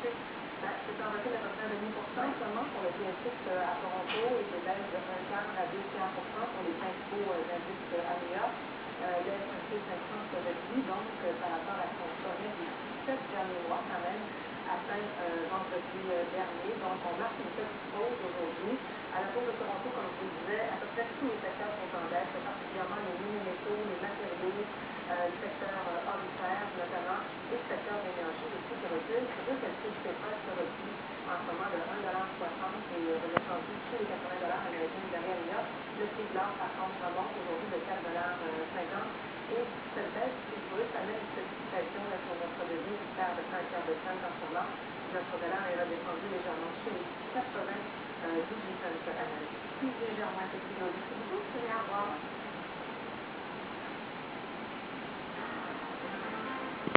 C'est en recul d'à peu près 0,5% en ce moment pour le TSX à Toronto et des baisses de 1 quart à 2 tiers pour cent pour les principaux indices à New York. Le S&P 500 se réduit donc par rapport à son sommet des 17 derniers mois quand même, atteint vendredi dernier. Donc on marque une petite pause aujourd'hui. À la Bourse de Toronto, comme je vous le disais, à peu près tous les secteurs sont en baisse, particulièrement les mini-métaux, les matériaux, le secteur aurifère notamment, et le secteur d'énergie aussi qui recule. C'est vrai que le prix du pétrole se replie en ce moment de 1,60 $ et redescendu sous les 80 $ américains derrière New York. Le prix de l'or, par contre, remonte aujourd'hui de 4,50 $. Et cette baisse du prix brut amène une petite pression sur notre devise qui perd de 5 quarts de cent en ce moment. Notre dollar est redescendu légèrement sous les 98 cents américains. Plus légèrement, effectivement. Merci beaucoup. Au revoir.